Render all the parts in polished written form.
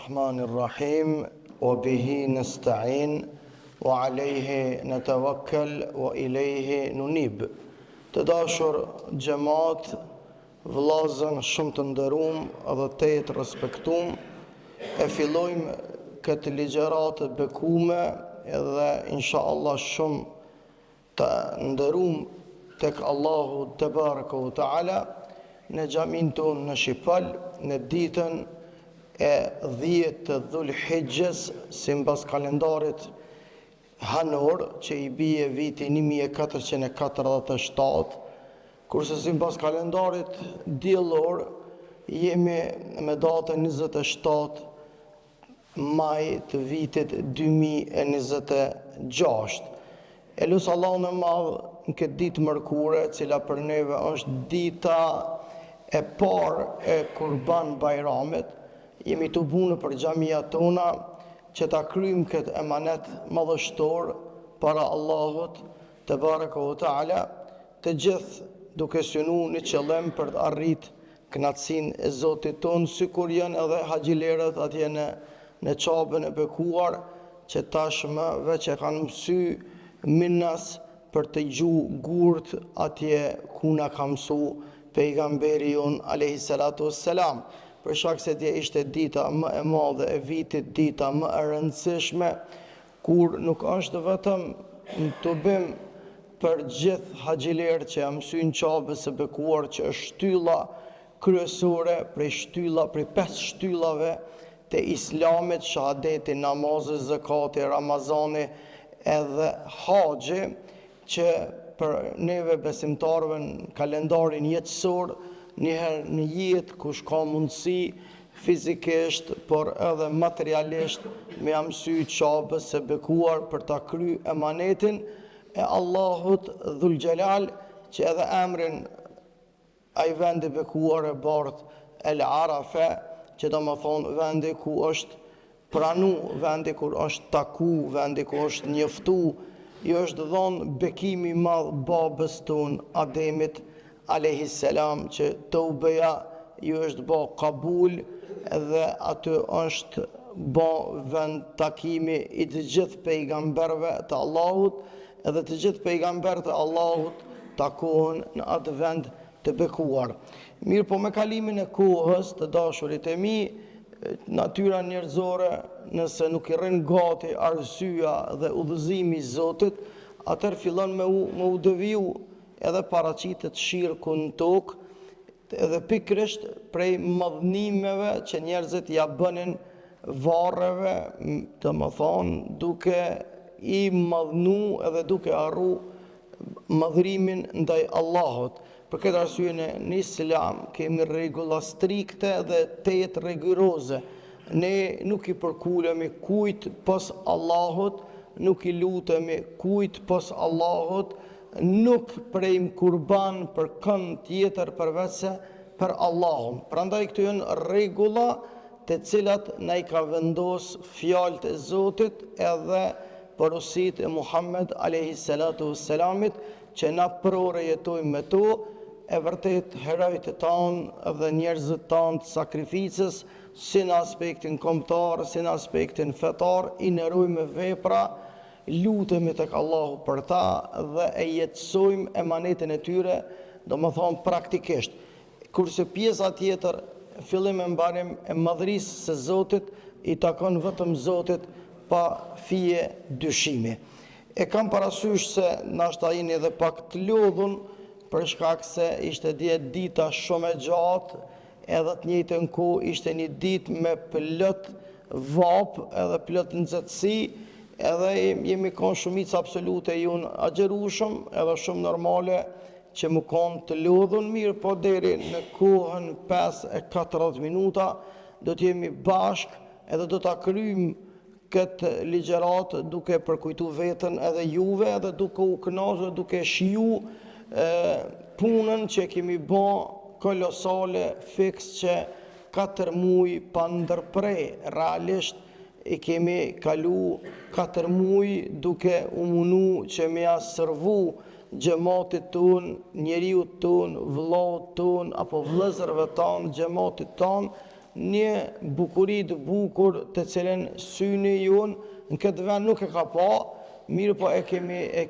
الرحمن الرحيم وبه نستعين وعليه نتوكل وإليه ننيب. Të جماعت vllazën shumë të nderuam edhe të respektuam, e fillojmë këtë ligjërat të bekume edhe inshallah shumë të nderuam tek Allahu te baraka u taala në xhamin tonë në Shqipël në ditën e 10 të Dhulhijhes sipas kalendarit hanor që i bie viti 1447, kurse sipas kalendarit diellor jemi me datën 27 maj të vitit 2026. E lusë Allahun e madh në këtë ditë mërkure, cila për neve është dita e parë e Kurban Bajramit, jemi të bunë për xhamia tona që ta kryjmë këtë emanet madhështor para Allahut te baraka u taala, të gjithë duke synu një qëllim për të arrit kënaqësinë e Zotit tonë, sikur janë edhe haxhilerët atje në çabën e bekuar, që tashmë veç e kanë mësy minnas për të gjuhë gurt atje ku na ka mësu pejgamberi jon alayhi salatu wassalam, për shkak se dje ishte dita më e madhe e vitit, dita më e rëndësishme, kur nuk është vetëm në tubim për gjithë haxhilerët që janë mësuar në çabën e bekuar, që është shtylla kryesore prej 5 shtyllave të islamit, shahadeti, namazi, zakati, ramazani edhe haxhi, që për neve besimtarëve në kalendarin jetësor, njëherë në jetë kush ka mundësi fizikisht, por edhe materialisht me mësy çabës së bekuar për ta kryer emanetin e Allahut Dhul Gjelal, që edhe emrin ai vendi bekuar e bardh El Arafa, që do më thonë vendi ku është pranu, vendi kur është taku, vendi ku është njoftu, i është dhënë bekimi i madh babës tonë Ademit alayhi salam, që taubeja i është bë kabul dhe aty është bë vend takimi i të gjithë pejgamberëve të Allahut, edhe të gjithë pejgamberët e Allahut takohen në atë vend të bekuar. Mirë, po me kalimin e kohës, të dashurit e mi, natyra njerëzore, nëse nuk i rrin gati arsyeja dhe udhëzimi i Zotit, atëherë fillon me u deviju edhe paraqitet shirku në tokë, edhe pikërisht prej madhnimeve që njerëzit ja bënin varreve, të më thonë, duke i madhnu edhe duke arru madhrimin ndaj Allahut. Për këtë arsye në Islam kemi rregulla strikte dhe 8 rigoroze. Ne nuk i përkulemi kujt pos Allahut, nuk i lutemi kujt pos Allahut, nuk prejm kurban për kënd tjetër përveç se për Allahun. Prandaj këto janë rregulla të cilat na i ka vendos fjalët e Zotit edhe porositë e Muhammed alayhi salatu wassalamit, që na jetojmë me to, e vërtet herojtë tanë dhe njerëzit tanë të sakrificës, si në aspektin kombëtar, si në aspektin fetar, i nderojmë me vepra, lutemi tek Allahu për ta dhe e jetësojmë emanetin e tyre, do më thonë praktikisht. Kurse pjesa tjetër, fillim e mbarim e madhrisë së Zotit, i takon vetëm Zotit pa fije dyshimi. E kam parasysh se nashta jeni edhe pak të lodhun, për shkak se ishte dita shumë e gjatë, edhe të njëjtën kohë ishte një ditë me plot vap edhe plot nxehtësi, edhe jemi kanë shumicë absolute jun agjerueshëm, edhe shumë normale që më kanë të lodhun. Mirë, po deri në kohën 5:40 minuta do të jemi bashk edhe do ta kryjmë këtë ligjërat duke përkujtu veten edhe juve, edhe duke u kënaqur, duke shiju punën që kemi bë kolosale, fiks, që 4 muaj pa ndërprej. Realisht i kemi kalu 4 muaj duke u munu që me ja servu xhamatit ton, njeriut ton, vëllaut ton, apo vëllezërve ton, xhamatit ton, një bukuri të bukur të cilën syni jonë në këtë vend nuk e ka pa, mirë po e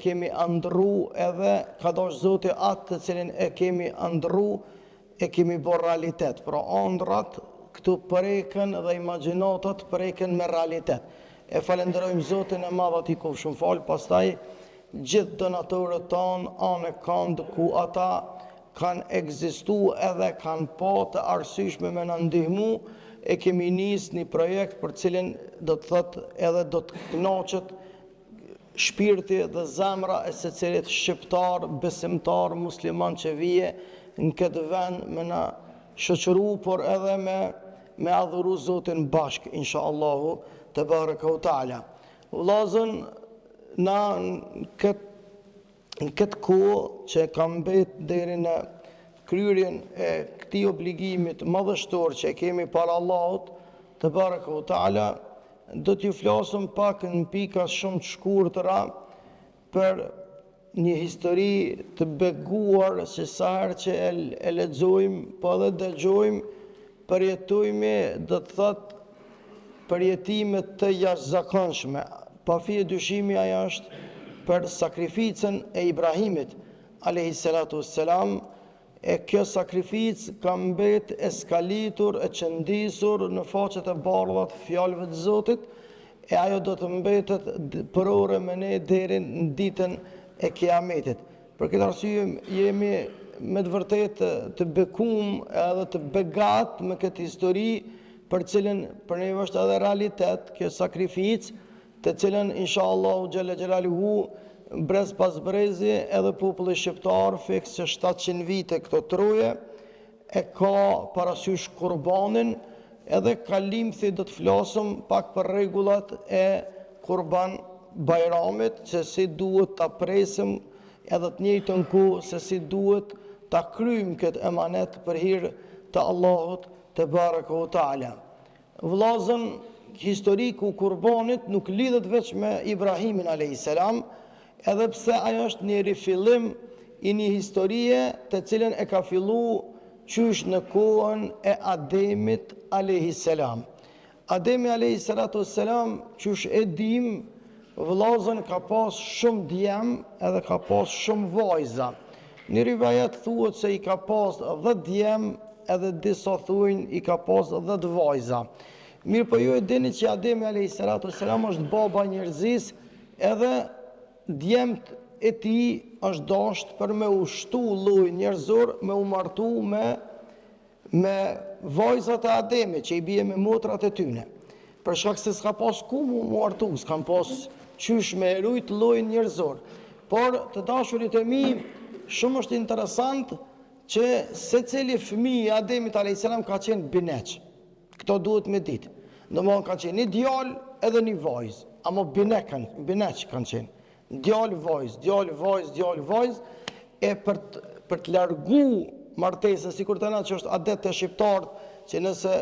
kemi andru edhe ka dosh Zoti atë të cilin e kemi andru, e kemi bërë realitet. Pra ëndrat këtu përeken dhe imagjinatat përeken me realitet. E falenderojmë Zotin e madh ati ku shumë falë, pastaj gjithë donatorët tanë anë kanë ku ata kanë egzistu edhe kanë pa të arsyeshme me na ndihmu, e kemi nisë një projekt për cilin do të thotë edhe do të kënaqet shpirti dhe zemra e secilit shqiptar, besimtar, musliman që vije në këtë vend me na shoqëru, por edhe me adhuru Zotin bashk, inshallahu te baraka u taala. Vllazën na në këtë kohë që kam mbet deri në kryerjen e këtij obligimit madhështor që e kemi para Allahut te baraka u taala, do t'ju flasëm pak në pika shumë të shkurtra për një histori të beguar se sa herë që e lexojmë, po edhe dëgjojmë, përjetojmë, do të thotë përjetime të jashtëzakonshme. Pa fije dyshimi ajo është për sakrificën e Ibrahimit alayhi salatu wassalam. E kjo sakrificë ka mbet e skalitur, e qëndisur në faqet e bardha të fjalëve të Zotit, e ajo do të mbetet përore me ne deri në ditën e Kiametit. Për këtë arsye jemi me të vërtetë të bekuar edhe të begat me këtë histori, për cilën për ne është edhe realitet, kjo sakrificë, të cilën inshallah xhalla xhelaluhu brez pas brezi edhe populli shqiptar fiks që 700 vite këto troje e ka parasysh kurbanin, edhe kalimthi do të flasëm pak për rregullat e Kurban Bajramit, se si duhet ta presim edhe të njëjtën kohë se si duhet ta kryjmë këtë emanet për hir të Allahut te baraka u taala. Vllazën, historiku kurbanit nuk lidhet veç me Ibrahimin alayhis salam, edhe pse ajo është një rifillim i një historie të cilën e ka fillu qysh në kohën e Ademit alayhis salam. Ademi alayhis salatu wassalam, qysh e dim, vllazën ka pas shumë djem edhe ka pas shumë vajza. Një rivajet thuhet se i ka pas 10 djem edhe disa thuajnë i ka pas 10 vajza. Mirë po ju e dini që Ademi alayhis salatu wassalam është baba njerëzis, edhe djemt e ti është dasht për me ushtu lloj njerëzor, me u martu me vajzat e Ademit, që i bie me motrat e tyne. Për shkak se s'ka pas ku mu martu, s'kam pas qysh me erujt lloj njerëzor. Por të dashurit e mi, shumë është interesant që secili fëmijë i Ademit alayhis salam ka qenë bineq. Këto duhet me ditë. Domthon ka qenë një djalë edhe një vajzë, ama bineq kanë qenë. Djalë vajzë, e për të largu martesën, sikur të na që është adet të shqiptarët, që nëse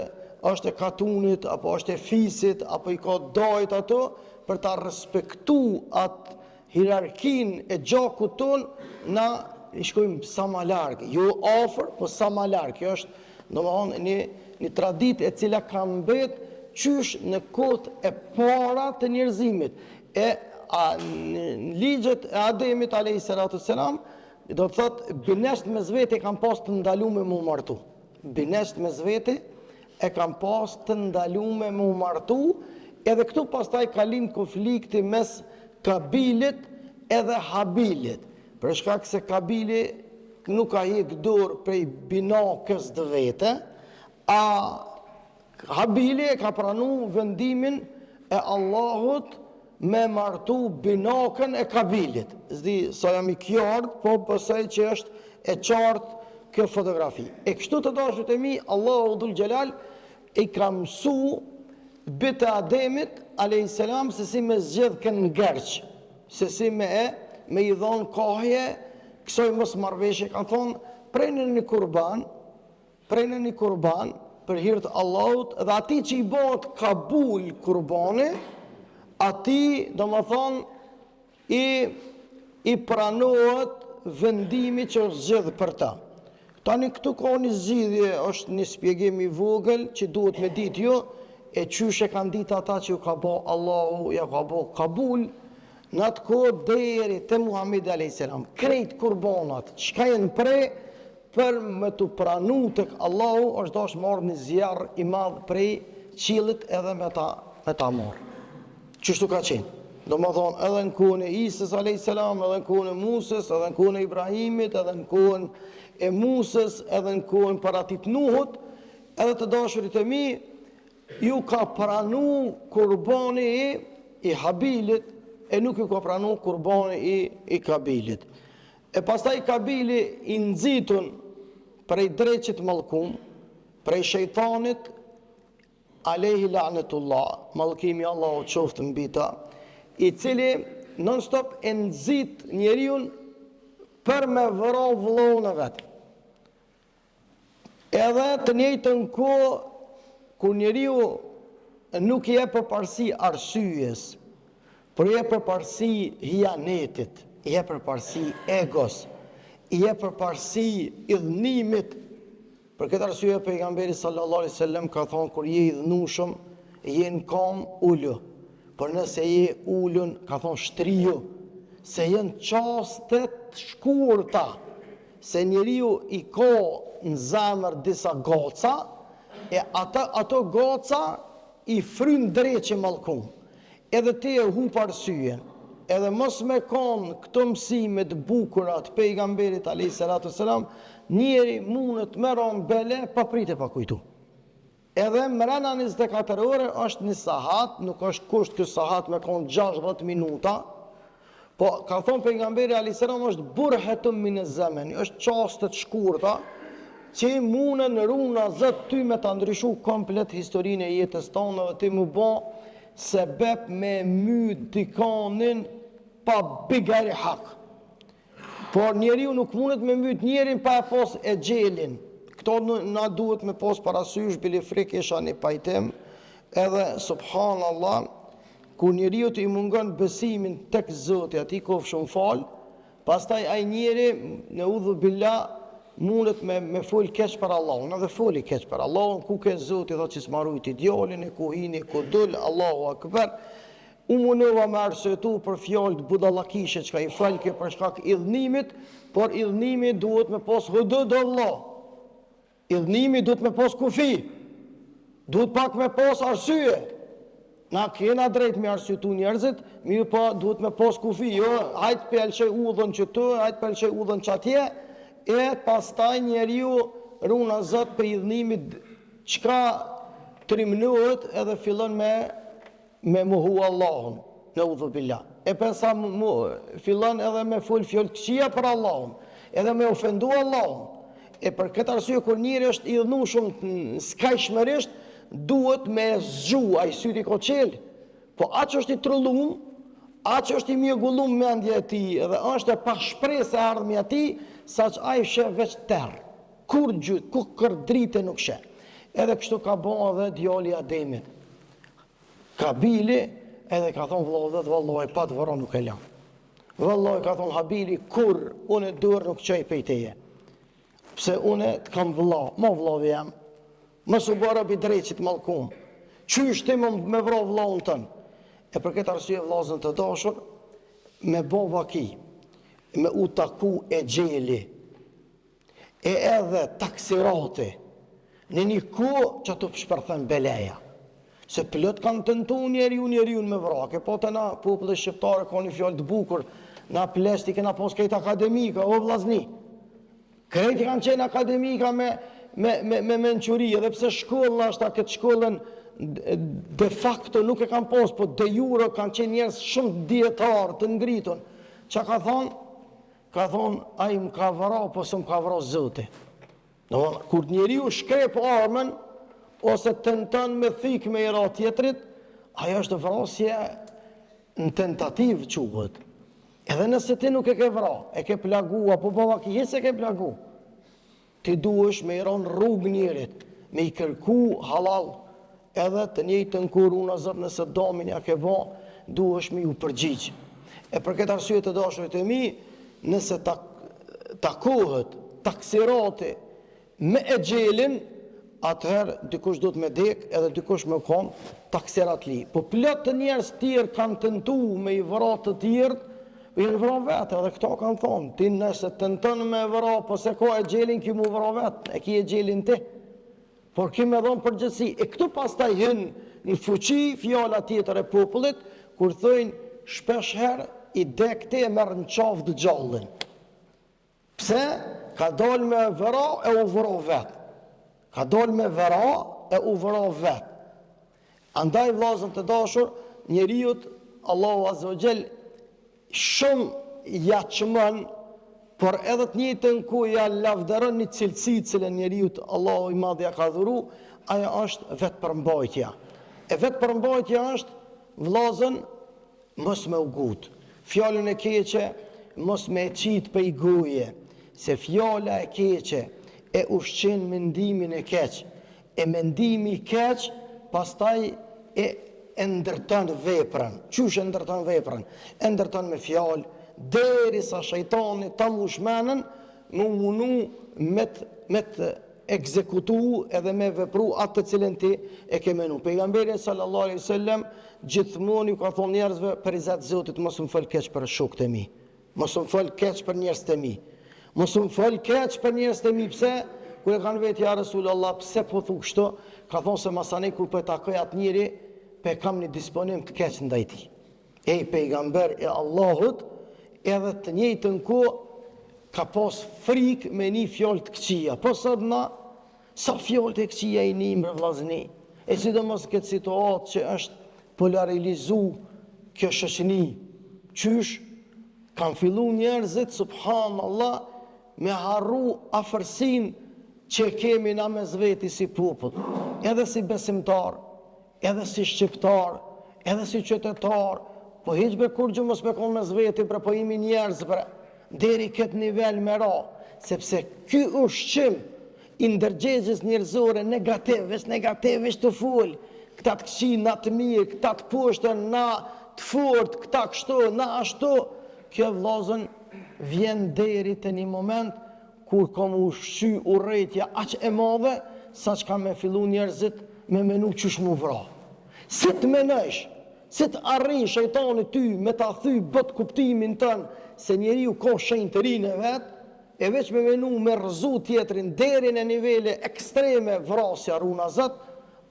është e katunit, apo është e fisit, apo i ka dajt ato, për ta respektu atë hierarkin e gjakut ton, na i shkojmë sa ma largë, jo afër, po sa ma largë. Kjo është domethënë një traditë e cila ka mbet qysh në kohët e para të njerëzimit. Në ligjet e Ademit alayhis salatu wassalam, do të thotë binesht me zvete kanë pas të ndaluar me u martu. Binesht me zvete e kanë pas të ndaluar me u martu, edhe këtu pastaj ka lind konflikti mes Kabilit edhe Habilit. Për shkak se Kabili nuk ka hek dorë prej binakës të vete, a Habili e ka pranu vendimin e Allahut me martu binakën e Kabilit. Zdi sa jam i qartë, po pësaj që është e qartë kjo fotografi. E kështu të dashur të mi, Allahu dhul Gjelal i ka mësu bitë Ademit alayhis salam se si me zgjedh kënë ngërq, se si me i dhonë kohje kësoj mos marrveshje. Kanë thonë, prejnë një kurban për hir të Allahut, dhe ati që i bëhet kabul kurbani, ati do më thonë i pranohet vendimi që është zgjedh për ta. Tani këtu ka një zgjidhje, është një spjegim i vogël që duhet me ditë ju, e qyshe kanë ditë ata që ju ka bo Allahu, ja ka bo kabul, në atë kohë deri te Muhamedi a.s. Krejt kurbanat, çka janë për me të pranu tek Allahu, është dash marrë një zjarr i madh prej qiellit edhe me ta marrë. Qështu ka qenë? Do më thonë, edhe në kohën e Isës a.s., edhe në kohën e Musës, edhe në kohën e Ibrahimit, edhe në kohën e Musës, edhe në kohën paratit Nuhut, edhe të dashurit e mi, ju ka pranu kurbani i Habilit, e nuk ju ka pranu kurbani i Kabilit. E pastaj Kabili i nxitun prej dreqit mallkum, prej shejtanit, alehi la'netullah, mallkimi Allahu qoftë mbi ta, i cili non stop e nxit njeriun për me vëra vëllahun e vetë. Edhe të njëjtën kohë, kur njeriu nuk i jep përparësi arsyes, por i jep përparësi hijanetit, i jep përparësi egos, i jep përparësi idhnimit. Për këtë arsye pejgamberi sallallahu alaihi wasallam ka thonë, kur je i idhnushëm, je në kam ulu. Por nëse je ulun, ka thonë shtriju, se jenë qastet shkurta, se njeriu i ka në zemër disa goca, e ato goca i fryn dreqe mallkum. Edhe ti e hu arsyen, edhe mos me kanë këto mësimet bukurat pejgamberit a.s. Njeri mundet me ron bele pa prite pa kujtu. Edhe mrena 24 ore është një sahat, nuk është kusht kjo sahat me konë 60 minuta, po ka thonë pejgamberi a.s. është burhetun min az-zaman, është qastet shkurta, që mune në runa zët ty me të ndryshu komplet historinë e jetës tonë dhe ti mu bo sebeb me myt dikanin pa bigari hak. Por njeriu nuk mundet me myt njerin pa e pos e gjelin. Këto na duhet me pos parasysh, bili frik isha një pajtim, edhe subhanallah, ku njeriu të i mungon besimin tek Zoti, ati kof shumë falë, pastaj ai njeri në udhu billah mundet me fol keq për Allahun, edhe foli keq për Allahun, ku ke Zoti thot që s'marujti djalin, ku hini, ku dul, Allahu akbar. U munova me arsyetu për fjalët budallakishe që ka i falke për shkak idhnimit, por idhnimi duhet me pos hudud Allah. Idhnimi duhet me pos kufi, duhet pak me pos arsye. Na kena drejt me arsyetu njerëzit, mirë po duhet me pos kufi, jo, hajt pëlqej udhën që të, hajt pëlqej udhën që atje, e pastaj njeriu runa zot për idhnimit çka trimnohet edhe fillon me muhu Allahun, në udhu billah. E pensa fillon edhe me fol fjalë këqija për Allahun, edhe me ofendu Allahun. E për këtë arsye kur njëri është i idhnushëm skajshmërisht, duhet me zgju ai syti koçel. Po atë është i trullum, atë është i mjegullum mendja e tij, edhe është e pa shpresë e ardhmja e tij, saq ai sheh veç terr. Kur gjyt, kur kërdrite nuk sheh. Edhe kështu ka bën edhe djali i Ademit. Kabili edhe ka thonë vëllai, vallahi pa të vëron nuk e lan. Vallahi ka thonë Habili, kur unë dorë nuk çoj pejteje. Pse unë të kam vëlla, ma vëllavi jam, mos u bëra bi dreqit mallkum. Qysh ti me vro vëllaun tën? E për këtë arsye vëllazën të dashur, me bo vaki, me u taku e gjeli, e edhe taksirati, në një kohë që të shpërthen beleja. Se plot kanë tentu njeriun me vrake, po të na popullë shqiptare ka një fjallë të bukur, na plesti kena pos krejt akademika, o vllazni. Krejt kanë qenë akademika me menquri, edhe pse shkolla është këtë shkollën de facto nuk e kanë pos, po de jure kanë qenë njerëz shumë dietar të ngritun. Çka ka thonë? Ka thonë, ai më ka vra, po së më ka vra Zoti. Kur njeriu shkrep armën, ose tenton me thik me i ra tjetrit, ajo është vrasje në tentativë quhet. Edhe nëse ti nuk e ke vra, e ke plagu, apo bavaki se ke plagu, ti duhesh me i ra në rrugë njerit, me i kërku halal, edhe të njëjtën kur unë zot nëse domin ja ke ba, duhesh me ju përgjigj. E për këtë arsye të dashurit e mi, nëse takohet taksirati me e gjelin, atëherë dikush do të me dek edhe dikush me kon takserat li. Po plot të njerëz tjerë kanë tentu me i vëra të tjerë, janë vëra vetë, edhe këto kanë thonë, ti nëse tenton me vëra, po se ka e gjelin, ki mu vëra vetë, e ki e gjelin ti. Por ki me dhonë përgjithësi. E këtu pastaj hyn një fuqi fjala tjetër e popullit, kur thojnë shpesh herë i dekti e merr në qafë të gjallin. Pse? Ka dal me vëra e u vëra vetë. Ka dal me vëra e u vëra vetë. Andaj vllazën të dashur, njeriut Allahu Azza wa Jall shumë ja çmon, por edhe të njëjtën ku ja lavdëron një cilësi cilën njeriut Allahu i Madh ja ka dhuru, ajo është vetë përmbajtja. E vetë përmbajtja është vllazën mos me u gut. Fjalën e keqe mos me e qit për i goje, se fjala e keqe e ushqen mendimin e keq. E mendimi i keq pastaj e ndërton veprën. Qysh e ndërton veprën? E ndërton me fjalë, derisa shejtani ta mushmenën më munu me të ekzekutu edhe me vepru atë të cilën ti e ke menu. Pejgamberi sallallahu alaihi wasallam gjithmonë ju ka thonë njerëzve për izat Zotit mos më fol keq për shokët e mi. Mos më fol keq për njerëzit e mi. Mos më fol keq për njerëzit e mi. Pse? Kur e kanë vetë ja Rasulullah, pse po thu kështu? Ka thonë se masane kur po takoj atë njeri, pe kam një disponim të keq ndaj tij. Ej pejgamber e Allahut, edhe të njëjtën kohë ka pas frikë me një fjalë të këqija. Po sot na, sa fjalë të këqija i një mërë vllazni. E sidomos këtë situatë që është polarizu kjo shoqëni. Qysh kanë fillu njerëzit, subhanallah, me harru afërsinë që kemi na mes veti si popull, edhe si besimtar, edhe si shqiptar, edhe si qytetar, po hiq be kur gjë mos me konë mes veti, po imi njerëz deri këtë nivel me ra, sepse ky ushqim i ndërgjegjës njerëzore negativisht të full, këta të këqin, na të mirë, këta të poshtën, na të fort, këta kështu, na ashtu, kjo vllazën vjen deri të një moment kur ka më ushqy urrejtja aq e madhe, sa që ka me fillu njerëzit me menu qysh mu vra. Si të menojsh, si të arrin shejtani ty me ta thy bët kuptimin tënë se njeriu ka shenjë të rinë e vetë, e veç me menu me rëzu tjetrin deri në nivele ekstreme vrasja runa zët,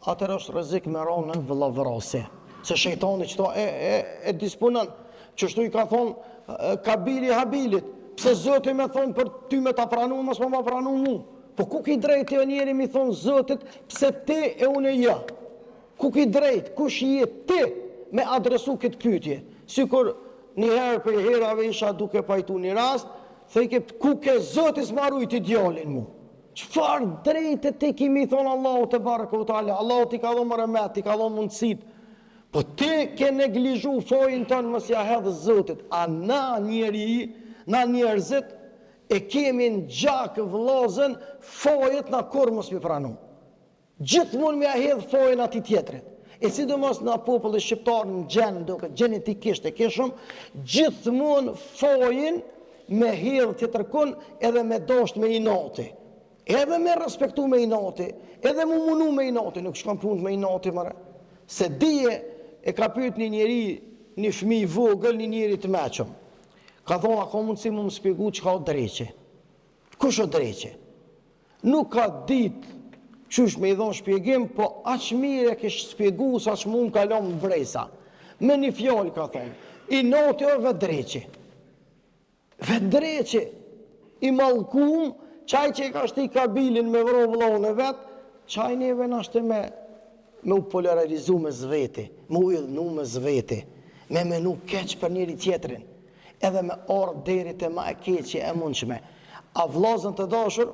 atër është rrezik me ranë në vëlla vrasje. Se shejtani qëto e disponon. Qështu i ka thonë Kabili Habilit, pse Zoti me thonë për ty me ta pranu, mos më ma pranu mu. Po ku ki drejt e njeri mi thonë Zotit, pse ti e unë e ja? Ku ki drejt, kush je ti me adresu këtë pyetje? Sikur njëherë për herave isha duke pajtu një rast, thejke ku ke Zotis marujt i djalin mu? Qfar drejt e ti kimi thonë Allahu të barëk u tala, Allahu ti ka dhomë rëmet, ti ka dhomë mundësit, po ti ke neglizhu fojnë tënë mos ja hedhë Zotit. A na njerëzit e kemi në gjakë vllazën fojët na kur mos mi pranu. Gjithmonë me ja hedhë fojnë ati tjetrit. E sidomos në popullin shqiptar në gjenë, duke genetikisht e kishëm, gjithmonë fojnë me hedhë tjetërkun edhe me dosht me inati. Edhe me respektu me inati, edhe mu munu me inati, nuk shkam punë me inati mëre. Se dije e ka pyet një njeri, një fëmijë vogël, një njeri të meqëm. Ka thonë, a ka mundësi mu më spjegu që ka o dreqe? Kush o dreqe? Nuk ka ditë qysh me i dhonë shpjegim, po aq mire kesh spjegu sa që mund kalon në bresa. Me një fjallë ka thonë, i noti o vedreqe. Vedreqe, i malkum, qaj që i ka shti Kabilin me vro vllahun e vetë, qaj neve në ashte me u polarizu me zveti, me u idhnu me zveti, me menu keq për njëri tjetrin, edhe me orë deri të ma e keqje e mundshme. A vllazën të dashur,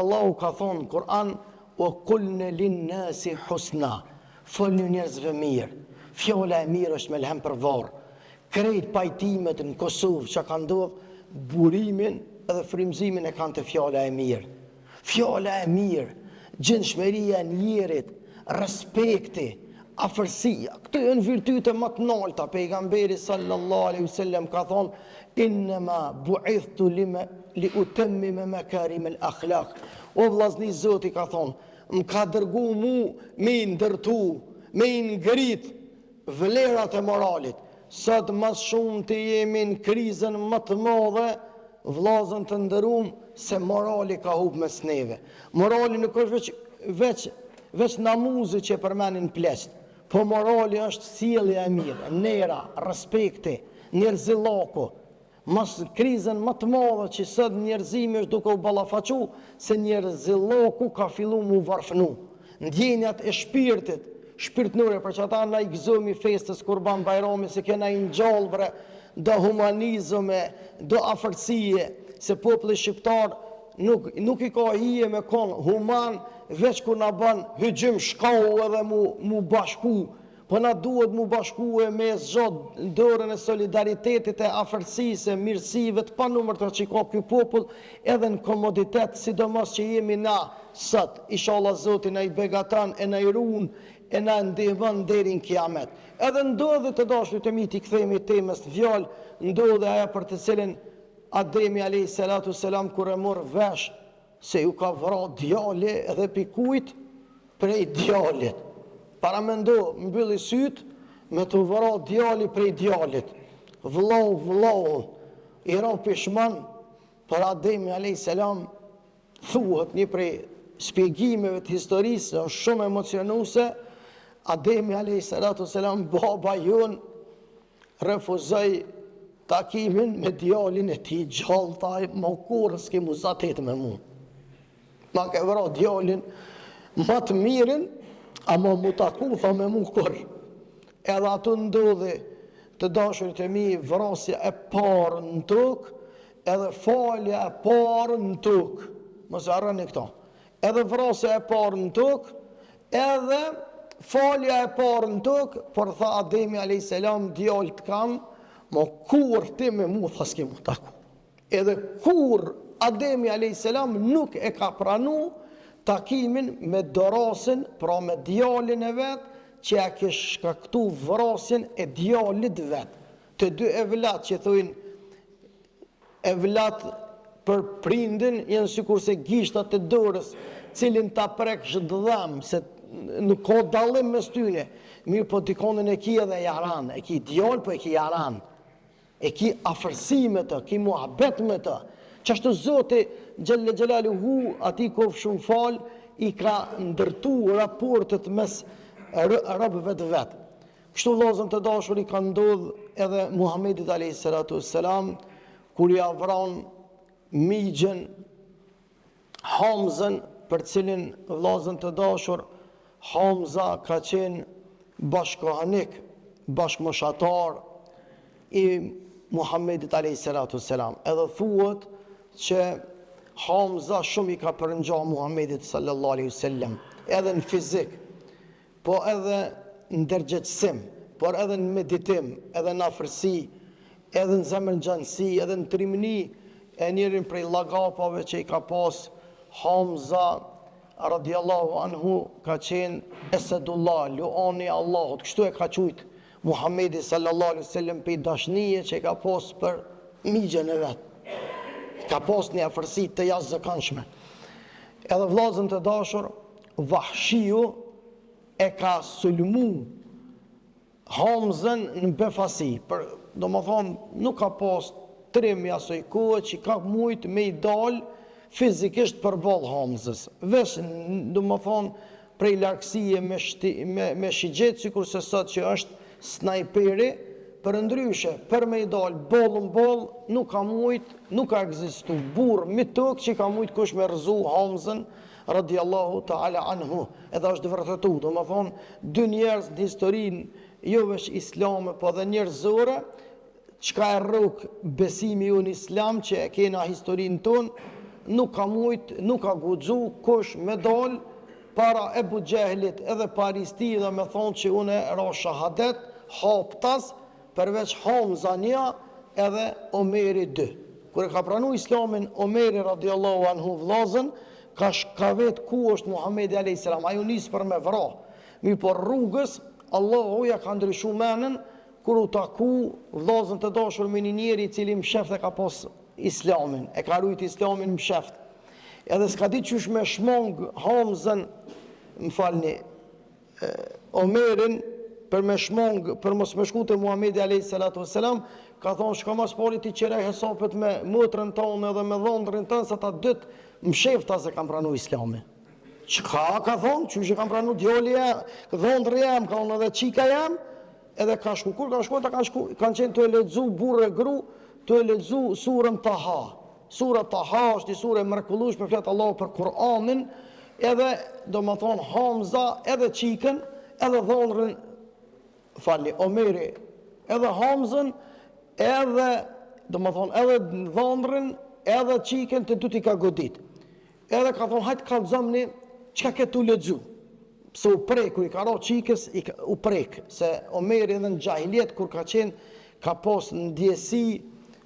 Allahu ka thonë në Kur'an, o kulne linnasi husna, fol një njerëzve mirë, fjala e mirë është me lhem për varë, krejt pajtimet në Kosovë që ka ndodhë, burimin edhe frymëzimin e kanë të fjala e mirë. Fjala e mirë, gjendshmëria e njerit, respekti, afërsia, këto janë virtyte më të larta. Pejgamberi sallallahu alaihi wasallam ka thonë, innama bu'ithtu li utammima makarim al-akhlaq O vllazni Zoti ka thonë, më ka dërgu mu me i ndërtu, me i ngrit vlerat e moralit. Sot mas shumë të jemi në krizën më të madhe, vllazën të nderuam, se morali ka humbë mes neve. Morali nuk është veç namuzi që përmenin plesht, po morali është sjellja e mirë, nera, respekti, njerëzillaku. Mas krizën më të madhe që sot njerëzimi është duke u ballafaqu, se njerëzillaku ka fillu mu varfënu. Ndjenjat e shpirtit, shpirtnore, për që ata na i gëzomi festës Kurban Bajrami, se kena i ngjallbre, do humanizme, do afërsie, se populli shqiptar nuk i ka hije me kon human, veç kur na bën hyjim shkau edhe mu bashku. Po na duhet mu bashku me zgjat dorën e solidaritetit, e afërsisë, mirësive të panumërta që ka ky popull, edhe në komoditet, sidomos që jemi na sot. Inshallah Zoti na i begaton e na i ruan e na ndihmon deri në kiamet. Edhe ndodhi të dashurit e mi t'i kthehemi temës në fjalë, ndodhi ajo për të cilën Ademi alayhi salatu selam kur e mor vesh se ju ka vrarë djali edhe pikujt prej djalit. Para mendo, mbylli syt me të vrarë djali prej djalit. Vllau, i ra pishman për Ademi alayhi salam, thuhet një prej shpjegimeve të historisë, është shumë emocionuese. Ademi alayhi salatu selam, baba jon refuzoi takimin me djalin e tij gjallë, tha më kur s'ke mu zatet me mu. Ma ke vra djalin më të mirin, ama mu taku, tha me mu kur. Edhe atë ndodhi të dashurit e mi vrasja e parë në tokë, edhe falja e parë në tokë. Mos harroni këto. Edhe vrasja e parë në tokë, edhe falja e parë në tokë, por tha Ademi alayhis salam, djalë të kam, mo kur ti me mu tha s'ke mu taku. Edhe kur Ademi alayhis salam nuk e ka pranu takimin me dorasin, pra me djalin e vet, që ja ke shkaktu vrasjen e djalit vet. Të dy evlat që thojnë evlat për prindin, janë sikur se gishtat e dorës, cilin ta prek çdham, se nuk ka dallim mes tyre. Mirë, po dikonin e ki edhe jaran, e ki djal, po e ki jaran. E ki afërsi me të, ki muhabet me të. Qashtu Zoti Gjelle Gjelaluhu, ati kof shumë fal, i ka ndërtu raportet mes robëve të vetë. Kështu vllazën të dashur i ka ndodh edhe Muhamedit alayhis salatu wassalam, kur ja vran migjen Hamzën, për cilin vllazën të dashur, Hamza ka qenë bashkohanik, bashkëmoshatar i Muhammedit alayhis salatu wassalam. Edhe thuhet që Hamza shumë i ka përngja Muhammedit sallallahu alaihi wasallam, edhe në fizik, po edhe në ndërgjegjësim, por edhe në meditim, edhe në afërsi, edhe në zemërngjansi, edhe në trimni, e njërin prej llagapave që i ka pas Hamza radiallahu anhu ka qenë Esedullah, luani i Allahut. Kështu e ka quajtur Muhammedi sallallahu alaihi wasallam për dashnije që ka pas për migjen e vet. Ka pas një afërsi të jashtëzakonshme. Edhe vllazën të dashur, Vahshiu e ka sulmu Hamzën në befasi. Domethënë nuk ka pas trim i asoj kohë që ka mujt me i dal fizikisht përballë Hamzës. Vesh domethënë prej largësie me shigjet, sikur se sot që është snajperi, për ndryshe, për me i dal bollën boll, nuk ka mujt, nuk ka ekzistu burr mi tokë që ka mujt kush me rëzu Hamzën radiallahu ta'ala anhu. Edhe është vërtetu, domethënë dy njerëz në historinë jo veç islame, po dhe njerëzore, çka e rrok besimi ju në islam që e kena historinë tonë, nuk ka mujt, nuk ka guxu kush me dal para Ebu Gjehlit edhe paristi dhe me thonë që une ra shahadet, haptas, përveç Hamza një edhe Omeri 2. Kër e ka pranu islamin Omeri radiallahu anhu vllazën, ka vetë ku është Muhamedi alayhis salam, aju nisë për me vra. Mi por rrugës, Allahu ja ka ndryshu menën, kur u taku vllazën të dashur me një njeri i cili msheft e ka pas islamin, e ka rujt islamin msheft. Edhe s'ka di qysh me shmong Hamzën, më falni, Omerin, për me shmong, për mos me shku të Muhamedi a.s. Ka thonë, shka mas pari ti qerej hesapet me mëtrën tonë edhe me dhondrin tonë, sa ta dytë më shefta se kam pranu islami. Qka ka thonë, që kam pranu djoli jam, dhondri jam, ka thonë edhe qika jam, edhe ka shku, kur ka shku, kanë qenë të e ledzu burë e gru, të e ledzu surën Taha. Sura Taha është i surë e mrekullueshme, fletë Allah për Kur'anin, edhe do më thonë Hamza, edhe qikën, edhe dhondrin, falni, Omeri, edhe Hamzën, edhe, do më thonë, edhe dhondrin, edhe qikën të dy t'i ka godit. Edhe ka thonë, hajtë kalëzëmni, qka ketu ledzu? Se u prek, kur i ka ro qikës, u prek, se Omeri edhe në gjahiljet, kur ka qenë, ka pos në ndjesi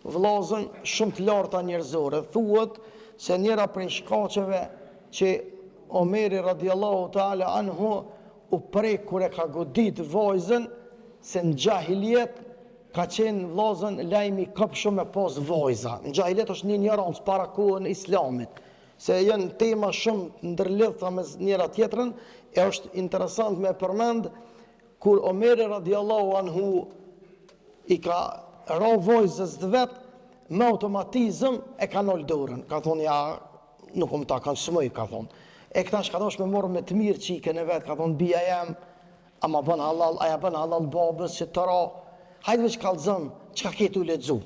vllazën shumë të larta njerëzore. Thuhet se njëra prej shkaqeve që Omeri radiallahu ta'ala anhu u prek kur e ka godit vajzën, se në gjahiljet ka qenë vllazën lajmi këpshëm me pas vajza. Në gjahiljet është një njërancë para kohën e islamit, se janë tema shumë ndërlidhta me njëra tjetrën, e është interesant me përmend kur Omeri radiallahu anhu i ka ra vajzës të vetë, me automatizëm e ka nol dorën. Ka thonë, ja, nuk më ta kanë smëj, ka thonë. E këta shka dosh me morë me të mirë qikën e vetë, ka thonë, bia jem, ama bën halal, aja bën halal babës që të ra, hajtë veç kalëzëm, që ka ketu ledzu.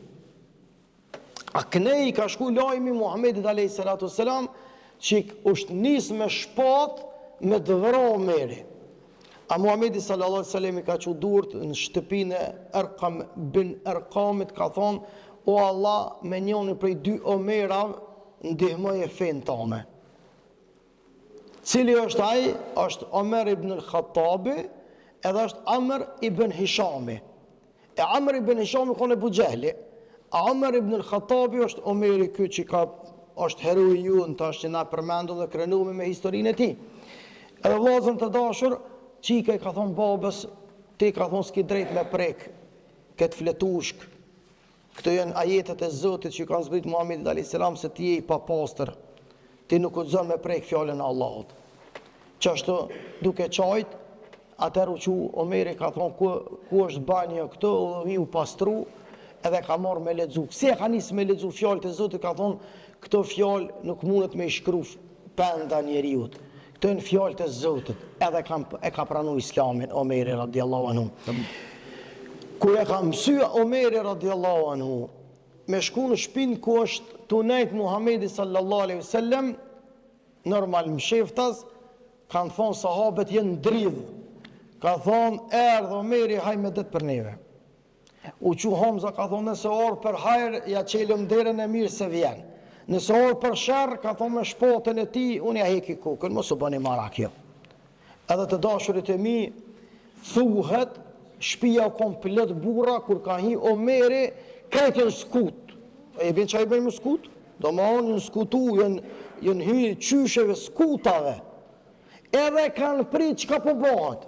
A kënej ka shku lajmi Muhammedit a.s. që është nisë me shpat me dëvëra Omeri. A Muhammedi sallallahu alaihi wasallam i ka që durët në shtëpinë e Erkam bin Erkamit, ka thonë, o Allah, me njëni prej dy Omerav, ndihmoj e fejnë tame. Cili është ai? Është Omer ibn al-Khattabi, edhe është Amr ibn Hishami. E Amr ibn Hishami kone Abu Jahli. A Omer ibn al-Khattabi është Omeri ky që ka, është heroi ju në tash që na përmendu dhe krenume me historinë e ti. Edhe vllazën të dashur, qika i ka thonë babës, ti ka thonë s'ki drejt me prek, këtë fletushk. Këto janë ajetet e Zotit që kanë zbrit Muhammedit a.s. se ti je i papastër. Ti nuk u zon me prek fjallën e Allahut. Qashtu duke qajt, atër u që Omeri ka thonë ku është banjë këto, u pastru, edhe ka marrë me ledzu. Se ka nisë me ledzu fjallët e Zotit, ka thonë, këto fjallë nuk mundet me i shkru penda njeriut. Këto janë fjallët e Zotit, edhe e ka pranu islamin, Omeri radiallahu anhu. Kur e ka mësua Omeri radiallahu anhu, me shku në shpinë ku është tunajt Muhammedi sallallahu alaihi wasallam, normal msheftas, kanë thonë sahabet jenë dridhë. Ka thonë, erdhë Omeri, haj me ditë për neve. U që Hamza ka thonë, nëse orë për hajrë, ja qelëm derën e mirë se vjenë. Nëse orë për shërë, ka thonë me shpotën e ti, unë ja heki kukën, mos u bëni marakjo. Edhe të dashurit e mi, thuhet, shpia komplet burra, kur ka hi Omeri, kretë jënë skut. E bjen që a i bëjmë skut? Do ma onë jënë skutu, jënë hi qysheve skutave. Edhe kanë prit që ka po bëhat.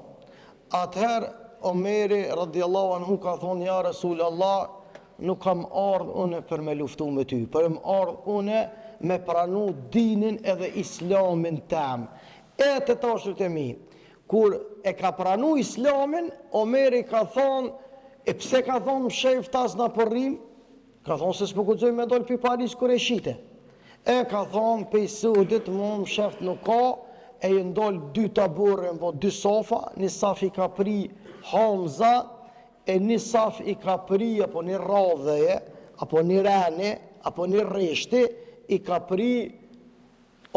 Atëherë, Omeri, radiallahu anhu, ka thonë, ja Rasulallah, nuk kam ardhë une për me luftu me ty, për më ardhë une me pranu dinin edhe islamin tem. E të tashët e mi, kur e ka pranu islamin, Omeri ka thonë, e pse ka thonë më shef tas në përrim? Ka thonë se s'po guxoj me dollë pi Paris kër e shite. E ka thonë, pe i sudit, mu më shef nuk ka, e i ndollë dy taburë, po dy sofa, një saf i ka pri Hamza, e një saf i ka pri, apo një radheje, apo një rene, apo një reshti, i ka pri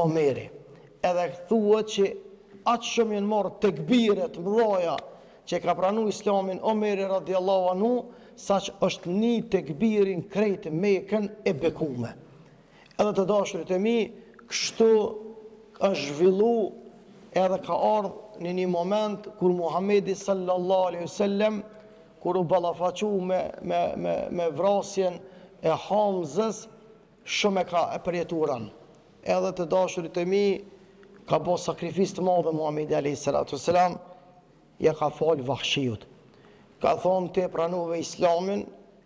Omeri. Edhe thua që atë shumë jenë marë të këbiret mëdhaja që ka pranu islamin Omeri radiallahu anhu, sa që është një të këbirin krejtë Mekën e bekume. Edhe të dashurit e mi, kështu është zhvillu edhe ka ardhë në një moment kur Muhammedi sallallahu alaihi wasallam, kur u ballafaqu me vrasjen e Hamzës, shumë e ka e përjeturan. Edhe të dashurit e mi, ka bo sakrifis të madhe Muhammedi a.s. Ja ka falë Vahshijut. Ka thonë te pranuve islamin,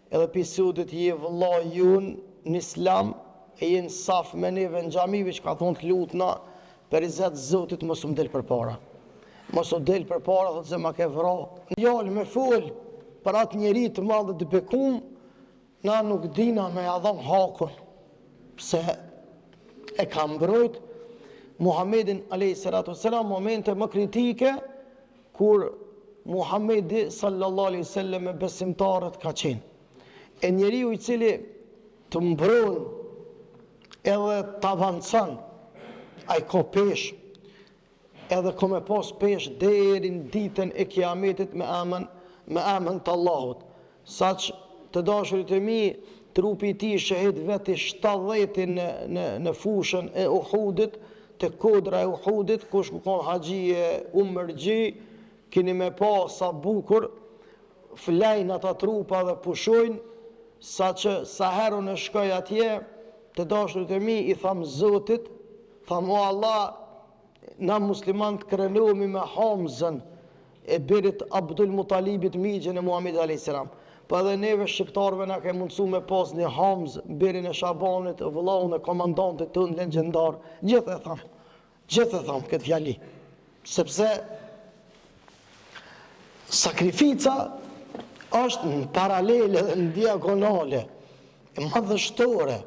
edhe pisudit je vëllai jun në islam, e jenë saf me neve në xhamive që ka thonë të lutna për izet Zotit mos u del përpara. Mos u del përpara, thotë se ma ke vra. Njallë me fol për atë njeri të madh të bekum, na nuk dina me adham hakun. Pse e ka mbrojt Muhammedin a.s. momente më kritike kur Muhammedi sallallahu alaihi wasallam me besimtarët ka qenë. E njeriu i cili të mbron edhe të avancon, ai ka pesh, edhe ka me pas pesh deri në ditën e kiametit me amën të Allahut. Saq të dashurit e mi, trupi i tij shahid veti 70 në fushën e Uhudit, të kodra e Uhudit, kush ku kanë haxhije umërgji, kini me pa sa bukur flajnë ata trupa dhe pushojnë, sa që sa herë në shkoj atje, të dashurit e mi i tham Zotit, tham o Allah, na musliman të krenohemi me Hamzën e birit Abdul Mutalibit migjen e Muhamedit a.s. Pa edhe neve shqiptarve na ke mundësu me pas një Hamzë, birin e Shabanit, vëllaun e komandantit të në legendar, gjithë e tham këtë fjali, sepse sakrifica është në paralele dhe në diagonale, e madhështore,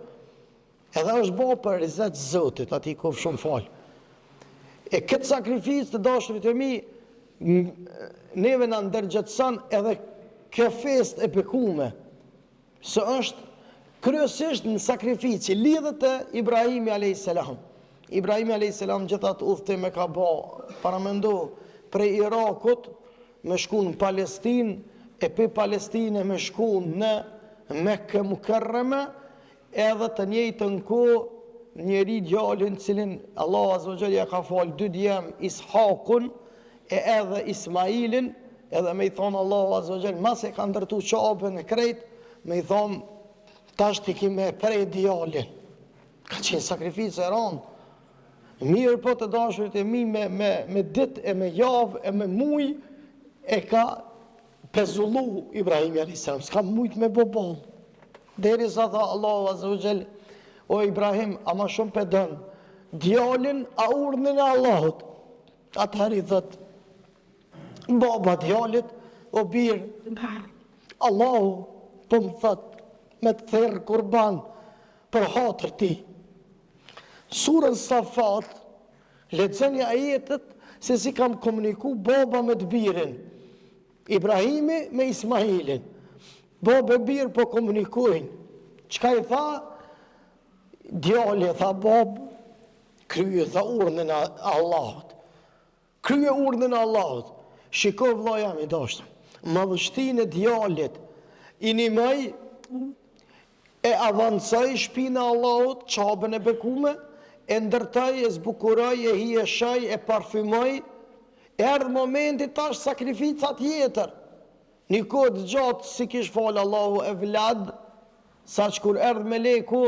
edhe është bo për rizet Zotit, ati kof shumë falë. E këtë sakrificë të dashurit e mi, neve në ndërgjëtësan edhe kjo fest e bekume, së është kryesisht në sakrificë, lidhët e Ibrahimi a.s. Ibrahimi a.s. gjithat udhëtim e ka ba, paramendo, prej Irakut, me shku në Palestinë, e për Palestine me shku në Mekke Mukarreme, edhe të njëjtën kohë njeri djalin cilin Allah Azza wa Jalla ja ka falë 2 djem Ishakun e edhe Ismailin, edhe me i thonë Allah Azza wa Jalla mas e ka ndërtu qabën e krejt, me i thonë tash t'i kime prej djalin. Ka qenë sakrificë e ranë. Mirë po të dashurit e mi me dit e me javë e me muj e ka pezullu Ibrahimi a.s. S'ka mujt me bobon. Deri sa tha Allahu Azza wa Jall, o Ibrahim, a ma shumë pedën, djalin a urdhën e Allahut. Atëherë i thët, baba djalit, o birë, Allahu po më thët, me të therë kurban për hatër ti. Surën Safat, lexoni ajetet se si kam komuniku baba me të birin, Ibrahimi me Ismailin. Baba e birë po komunikojnë. Çka i tha? Djali tha bab, krye tha urdhën e Allahut. Krye urdhën e Allahut. Shiko vëlla jam i dashur. Madhështinë e djalit i nimoj e avancoj shpinë e Allahut, qabën e bekume, e ndërtoj, e zbukuroj, e hieshoj, e parfymoj, erdhë momenti tash sakrificat tjetër. Një kohë gjatë si kish falë Allahu e vlad, sa që kur erdhë me leku,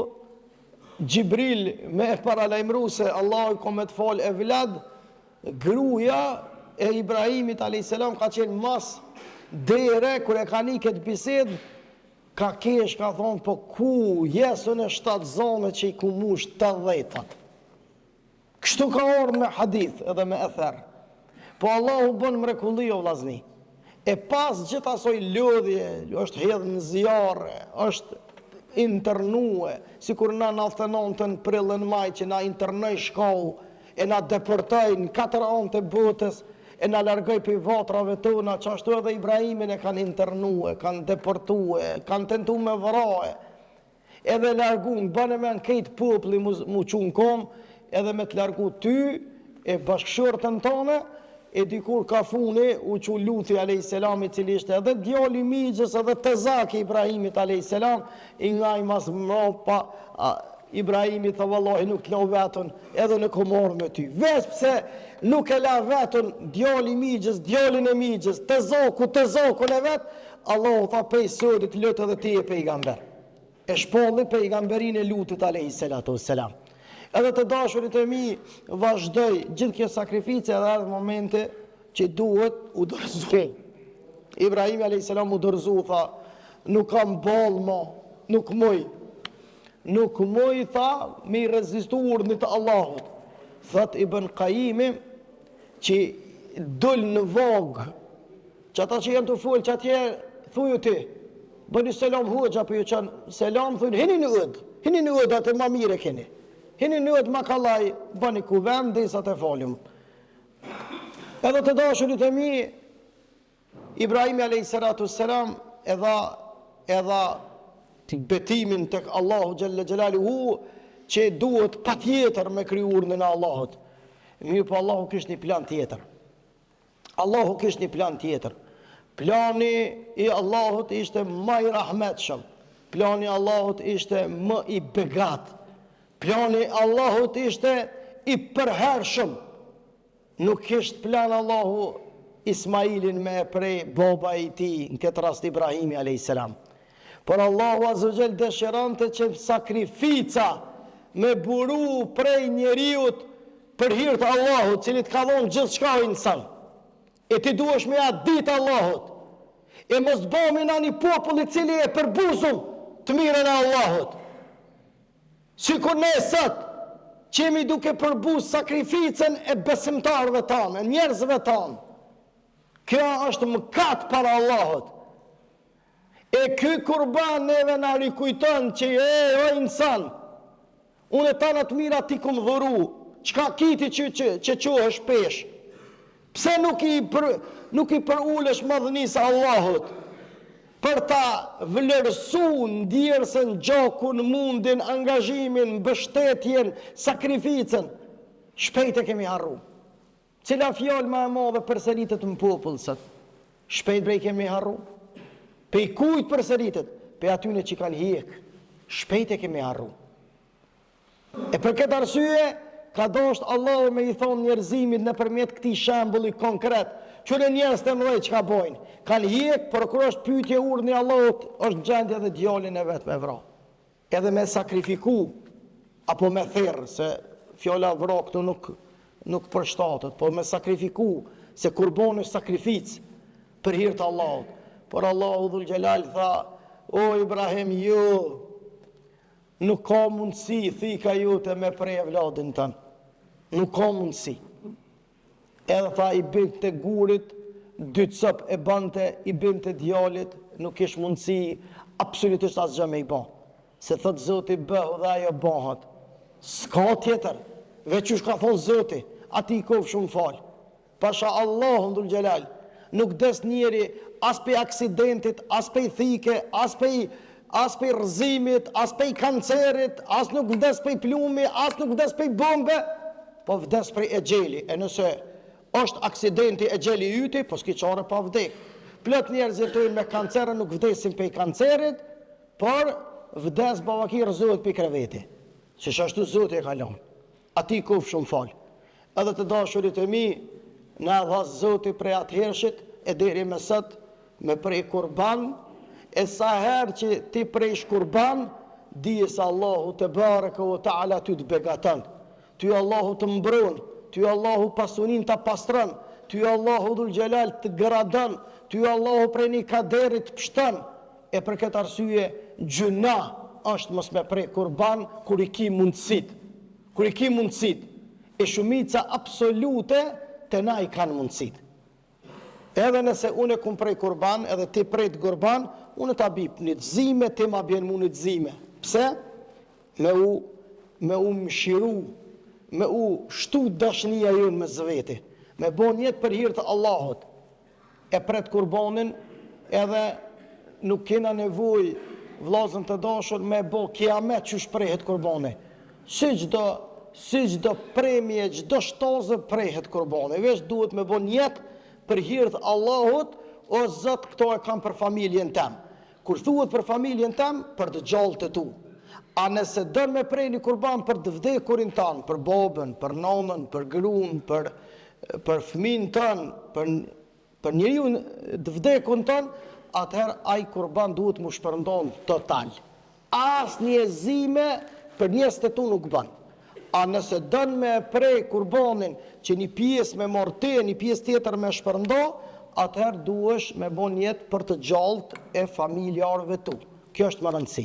Gjibril me e paralajmru se Allahu ka me të falë e vlad, gruja e Ibrahimit a.s. ka qenë mas dere, kur e ka një këtë bised, ka kesh, ka thonë, po ku jesën e 7 zone që i ku mush 80-at. Kështu ka orë me hadith edhe me ether. Po Allahu bën mrekulli o vllazni. E pas gjithë asoj lodhje, është hedhë në zjarë, është internue, si kur na 99 prillën maj që na internoj shkau, e na deportoj në 4 anë të botës, e na largoj për vatrave tona, që ashtu edhe Ibrahimin e kanë internue, kanë deportue, kanë tentu me vëraje, edhe largun, bëne me në kejtë popli mu qunë kom, edhe me të largu ty, e bashkëshortën tone, e dikur ka funi, u që Luthi a.s. cili ishte edhe djali migjës, edhe të zaki Ibrahimit a.s. I nga i mas mropa, Ibrahimit të vallahi nuk la vetën, edhe në komorë me ty. Vesh pse nuk e la vetën djali migjës, djalin e migjës, të zakun e vetë, Allah tha pej sodit lëtë edhe ti e pejgamber. E shpolli pejgamberin e Lutit a.s. Edhe të dashurit e mi vazhdoj gjithë kjo sakrifice edhe edhe momente që duhet u dërzu. Ibrahim a.s. u dërzu, tha, nuk kam balë ma, nuk muj. nuk moj tha me i rezistu urdhnit të Allahut. Thot Ibn Qayyimi që dul në vogë, që ata që janë të folë, që atje thuju ti, bëni selam hoxha, për ju qënë selam, thuju, hini në ëd, atë ma mire keni. Hini në ëd, ma kalaj, bëni kuvem, dhe sa të falim. Edhe të dashurit e mi, Ibrahimi a.s. edha betimin tek Allahu Gjelle Gjelaluhu që duhet pa tjetër me kriju urdhën e Allahut. Mirë po Allahu kishte një plan tjetër. Allahu kishte një plan tjetër. Plani i Allahut ishte më i rahmetshëm. Plani i Allahut ishte më i begat. Plani i Allahut ishte i përhershëm. Nuk kishte plan Allahu Ismailin me prej baba i tij, në këtë rast Ibrahimi a.s. Por Allahu Azza dëshirante që sakrifica me buru prej njeriut për hir të Allahut, cili të ka dhënë gjithçka insan. E ti duhesh me atë ditë Allahut. E mos bëmi në një popull i cili e përbuzum të mirën e Allahut. Sikur ne sot që jemi duke përbuz sakrificën e besimtarëve tanë, e njerëzve tanë. Kjo është mëkat para Allahut. E ky kurban neve na rikujton që o insan, unë ta në të mira ti kum dhuru, qka kiti që qohë shpesh. Pse nuk i përulesh madhënisë Allahut, për ta vlerësu ndjersën, gjokun, mundin, angazhimin, mbështetjen, sakrificën, shpejt e kemi harru. Cila fjallë ma e madhe përsëritet në popull sot? Shpejt brej kemi harru. Pe i kujt përsëritet? Pe atyne që kanë hjek. Shpejt e kemi harru. E për këtë arsye, ka dosht Allah me i thonë njerëzimit në përmjet këti shembulli konkret, qëre njerëz të mëdhej që ka bojnë. Kanë hjek, për kur është pyetje urdhni Allahut, është në gjendje dhe djalin e vetë me vra. Edhe me sakrifiku, apo me therë, se fjolla vra këtu nuk përshtatët, po me sakrifiku, se kurbon është sakrificë për hir të Allahut. Por Allahu Dhul Gjelal tha, o Ibrahim, nuk ka mundësi, thika jute me prej vladin tënë. Nuk ka mundësi. Edhe tha, i bënd të gurit, dy cëp e bante, i bënd të djalit, nuk ish mundësi, absolutisht asgjë me i ban. Se thët Zoti bëhu dhe ajo bëhat. S'ka tjetër, veç ka thonë Zoti, ati i kofë shumë falë. Pasha Allahu Dhul Gjelal, nuk des njeri as për aksidentit, as për thike, as për rëzimit, as për kancerit, as nuk vdes për plumi, as nuk vdes për bombe, po vdes për e gjeli. E nëse është aksidenti e gjeli yti, po s'ki qare pa vdek. Plët njerëz jetojnë me kancerën, nuk vdesin për kancerit, por vdes bavaki rëzohet për kreveti. Që shashtu Zoti e kalon. Ati kofë shumë falë. Edhe të dashurit e mi, në dhas Zoti prej atëhershit, e deri me sët, me prej kurban, e sa herë që ti prejsh kurban, dije se Allahu të barëka o ta'ala ty të begatën, ty Allahu të mbron, ty Allahu pasunin të pastron, ty Allahu Dhul Gjelal të gradën, ty Allahu prej një kaderit pështën, e për këtë arsye gjuna është mos me prej kurban, kur i ki mundësit, e shumica absolute të na i kanë mundësit. Edhe nëse unë e kum prej kurban, edhe ti prej të kurban, unë ta bip një të zime, ti ma bjen mu një të zime. Pse? Me u mshiru, me u shtu dashnia jonë me zveti, me bon jetë për hir të Allahut. E prej të kurbanin, edhe nuk kena nevoj vlazën të dashur me bo kiamet që shprejhet kurbani. Si gjdo premje, gjdo shtazë prejhet kurbani. Vesh duhet me bon jetë për hir të Allahut, o Zot, këto e kam për familjen tem. Kur thuhet për familjen tem, për të gjallë të tu. A nëse dën me prej një kurban për të vdekurin tanë, për babën, për nonën, për gruan, për fëmin tanë, për njeriu të vdekun tanë, atëherë ai kurban duhet mu shpërndon total. As një zime për njerëz të tu nuk bën. A nëse dën me prej kurbanin që një pjesë me morte, një pjesë tjetër me shpërndo, atëherë duhesh me bon jetë për të gjallët e familjarëve tu. Kjo është më rëndësi.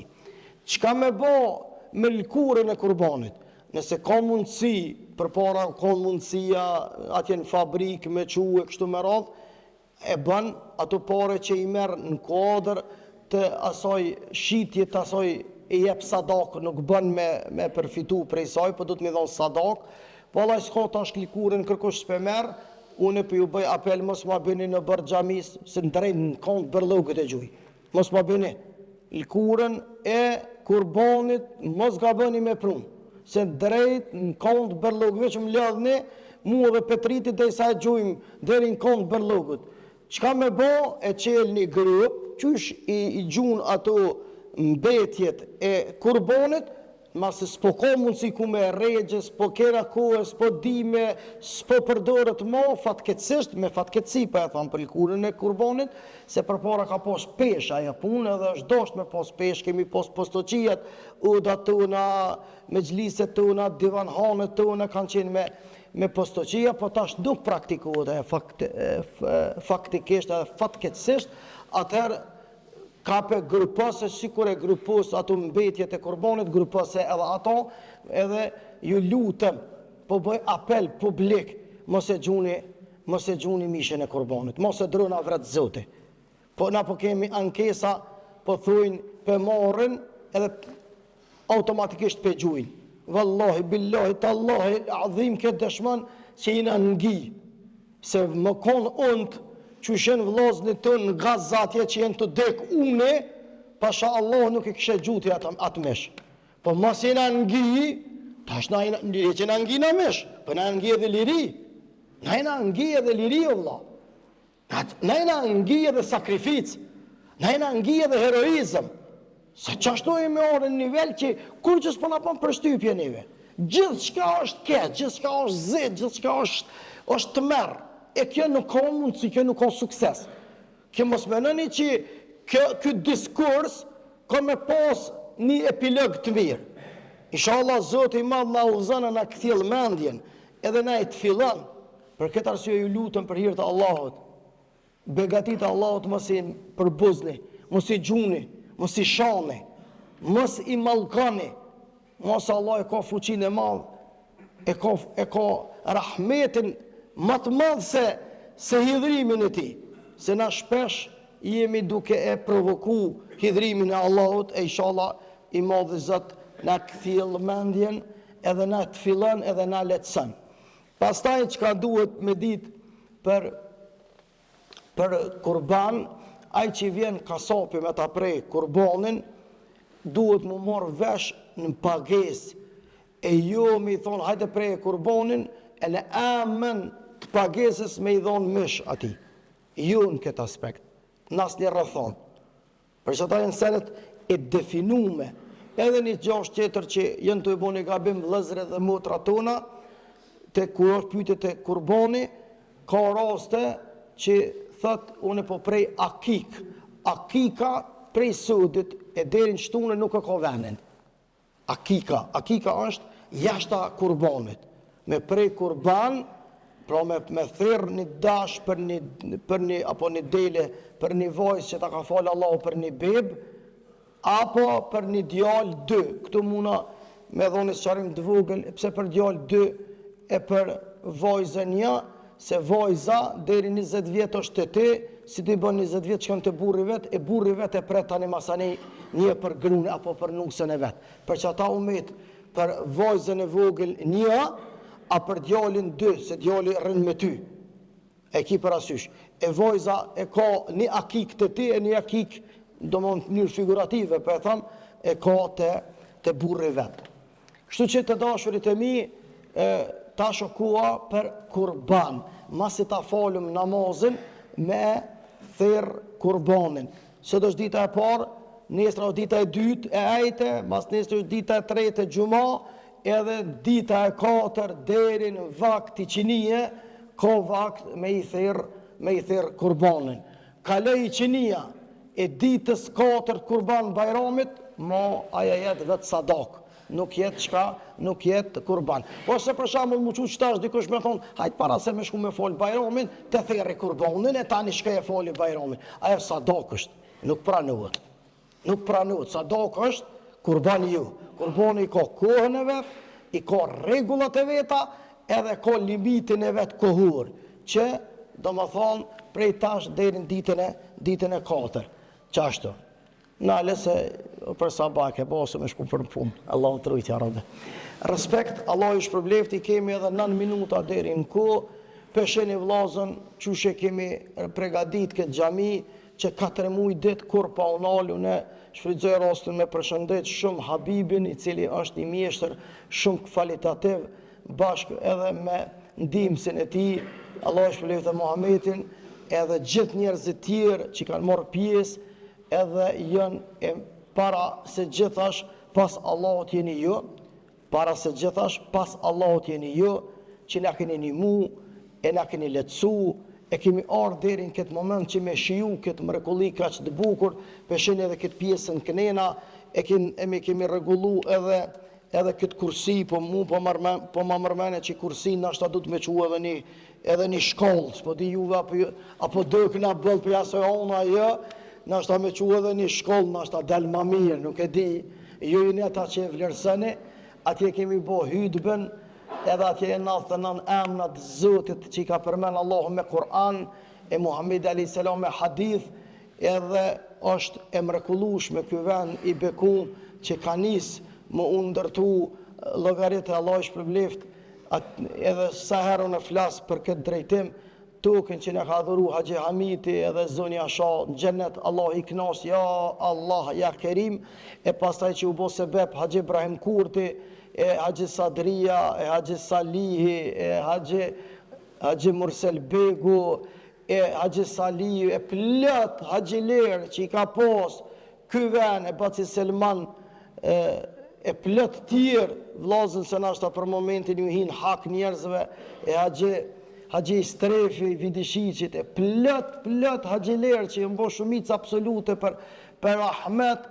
Çka me bo me lëkurën e kurbanit. Nëse ka mundësi, përpara ka mundësia atje në fabrikë me quë e kështu me radhë, e bën ato pare që i merë në kodër të asaj shitje të asaj e jep sadak, nuk bën me përfitu prej saj, po do të më dhon sadak. Vallai s'ka tash lëkurën kërkosh s'pe merr, unë po ju bëj apel mos ma bëni në bërë xhamis, se në drejt në kont bërllogët e gjuj. Mos ma bëni lëkurën e kurbanit, mos gaboni me prunë, se në drejt në kont bërllogëve që më lodhni, mua dhe Petritit dhe sa e gjujmë deri në kont bërllogët. Çka me bo e qelë një grup, qysh i gjun ato mbetjet e kurbanit, masë s'po ka mundësi ku me regje, s'po kera kohë, s'po dime, s'po përdorët mo, fatkeqësisht, me fatkeqësi pa e thamë për lëkurën e kurbanit, se përpara ka pas pesh aja punë, edhe është dosht me pas pesh, kemi pas postoqijat, udat tona, me gjliset tona, divanhanet tona, kanë qenë me postoqia, po tash nuk praktikohet faktikisht edhe fatkeqësisht, atëherë kape grupose, sikur e grupos ato mbetjet e kurbanit, grupose edhe ato, edhe ju lutem, po bëj apel publik, mos e gjuni mishin e kurbanit, mos e drona vret Zoti. Po na po kemi ankesa, po thujnë pe marrin, edhe automatikisht pe gjujnë. Wallahi, billahi, tallahi, adhim këtë dëshman që jina ngi, se më konë ondë që shenë vllazën e tënë nga zatje që jenë të dek une, pasha Allah nuk e kështë gjuti atë mesh. Po mas jena ngi, tash na që na ngi na mesh, po na ngi edhe liri. Na jena ngi edhe liri, o vlla. Na jena ngi edhe sakrificë, na jena ngi edhe heroizëm. Sa qashtu e me orën në nivel që kur që s'po na pon për shtypje neve. Gjithë shka është keq, gjithë shka është zet, gjithë shka është të merë. E kjo nuk ka mundësi, kjo nuk ka sukses. Kjo mos menoni që kjo diskurs ka me pas një epilog të mirë. Inshallah Zoti i Madh na udhëzon na kthjell mendjen, edhe na i të fillon. Për këtë arsye ju lutem për hir të Allahut. Begatit e Allahut mos i përbuzni, mos i gjuni, mos i shani, mos i mallkani. Mos Allah e ka fuqinë e madh, e ka rahmetin më të madh se hidhrimin e tij. Se na shpesh jemi duke e provoku hidhrimin e Allahut, e inshallah i madhi Zot na kthjell mendjen, edhe na të fillon edhe na lehtëson. Pastaj çka duhet me ditë për kurban, ai që vjen kasapi me ta prej kurbanin, duhet mu marrë vesh në pagesë, e jo me i thonë hajde prej kurbanin, e në amën të pagesës me i thonë mysh ati. Jo në këtë aspekt, në asë një rrethon. Për që ta jenë senet e definume, edhe një gjash tjetër që jenë të i bo një gabim vëllezëre dhe motra tona, të kur është pyetjet e kurbani, ka raste që thët unë po prej akik. Akika prej sudit e deri në shtunë nuk e ka venin. Akika është jashta kurbanit. Me prej kurban, pra me thirr një dash për një apo një dele për një vajzë që ta ka falë Allahu për një beb, apo për një djalë 2. Këtu muna me dhoni sqarim të vogël, pse për djalë 2 e për vajzën 1, se vajza deri 20 vjet është të ti, si ti bën 20 vjet që kanë të burri vet, e burri vet e pret tani masani një për grunë apo për nusën e vet. Për që ata umet për vajzën e vogël 1, a për djalin 2, se djali rrin me ty. E ki për asysh. E vajza e ka një akik të ti e një akik, do më në mënyrë figurative, për e thamë, e ka të burri vet. Kështu që të dashurit e mi, ta shokua për kurban, masi ta falëm namazin me thirr kurbanin. Sot është dita e parë, nesër është dita e dytë e ajte, mas nesër është dita e tretë e gjuma, edhe dita e 4 deri në vakt i qinie, ka vakt me i thirr kurbanin. Kaloj i qinia e ditës 4 kurban bajramit, aja jetë vetë sadak. Nuk jetë kurban. Po se për shembull më çu qtash dikush më thon, hajt para se më shku me fol bajramin, të thirrë kurbanin e tani shkoj e foli bajramin. Ajo sadak është, nuk pranohet. Sadak është kurbani ju. Kurbani i ka kohën e vet, i ka rregullat e veta, edhe ka limitin e vet kohor, që domethënë prej tash deri në ditën e 4. Çashtu. Nale se për sabah ke bosu me shku për punë. Allahu të rujtë, ja Rabbi. Respekt, Allahu i shpërblefti, kemi edhe 9 minuta deri në kohë, pesheni vllazën, qyshe kemi pregadit këtë xhami, që 4 muaj ditë kur pa unalu, ne shfrytëzoj rastin me përshëndet shumë Habibin, i cili është i mjeshtër, shumë kvalitativ, bashkë edhe me ndihmësin e tij, Allahu i shpërblefti Muhamedin, edhe gjithë njerëzit tjerë që kanë marrë pjesë, edhe janë e para se gjithash pas Allahut jeni ju, para se gjithash pas Allahut jeni ju, që na keni ndihmu, e na keni lehtësu, e kemi ardhur deri në këtë moment që me shiju këtë mrekulli kaq të bukur, peshin edhe këtë pjesën kënena, kemi rregullu edhe këtë kursi, po ma mërmene që kursi nashta du të me qua edhe një shkollë, s'po di juve apo dëkna bëllë për jasë e ona, jo, nashta me qua edhe një shkollë, nashta del ma mirë, nuk e di, ju i neta që e vlerësëni, atje kemi bo hydbën, edhe atje e 99 emnat Zotit që i ka përmen Allahu me Kur'an, e Muhammed a.s. me hadith, edhe është e mrekullueshme ky vend i bekun që ka nis më undërtu llogaritë e Allahu shpërbleft, edhe sa herë në flas për këtë drejtim, tokën që na ka dhuru Haxhi Hamiti edhe zonja Sha në xhenet, Allah i kënaq, ja Allah, ja Kerim, e pastaj që u bë sebeb Haxhi Ibrahim Kurti, e Haxhi Sadria, e Haxhi Salihi, e Haxhi Mursel Begu, e Haxhi Salihi, e plot haxhiler që i ka pos ky vend, e Baci Selman, e plot tjerë, vllazën se nashta për momentin ju hin hak njerëzve, e Haxhi Strefi, Vidishiqit, e plot haxhiler që i mbo shumicë absolute për rahmet,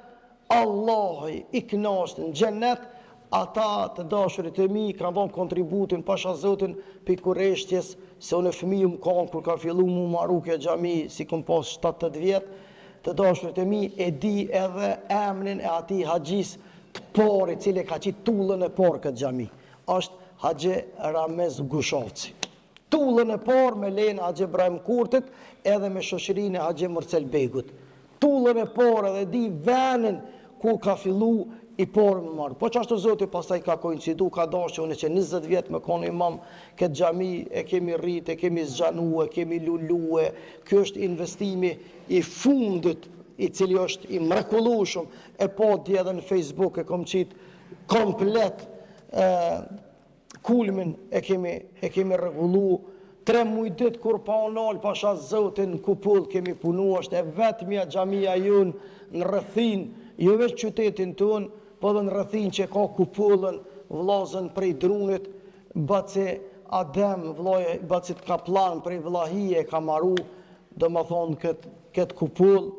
Allahi i kënaqët në xhenet. Ata të dashurit e mi kanë dhënë kontributin pasha Zotin për kurreshtjes, se unë fëmijë më kanë kur ka fillu mu marru kjo xhami, si kom pas 7-8 vjet, të dashurit e mi e di edhe emrin e atij haxhis të parë, i cili ka qitë tullën e parë këtë xhami. Është Haxhi Ramez Gushovci. Tullën e parë me lejen e Haxhi Ibrahim Kurtit edhe me shoqërinë e Haxhi Mursel Begut. Tullën e parë edhe di vendin ku ka fillu i porë më marë. Po që ashtë Zoti pastaj ka koincidu, ka dashë që unë që 20 vjetë me konë imam këtë xhami, e kemi rritë, e kemi zgjanu, e kemi lullu, kjo është investimi i fundit, i cili është i mrekullueshëm, e po dje edhe në Facebook e kom qitë komplet kulmin e kemi rregullu. 3 muaj ditë kur pa onal pasha Zotin Kupull kemi punu, është e vetmja xhamia jonë në rrethin, jo veç qytetin tonë, po dhe në rrethin që ka Kupullën, vllazën prej Drunit, Baci Adem, Bacit Kaplan prej Vllahije ka maru, do më thonë këtë Kupull,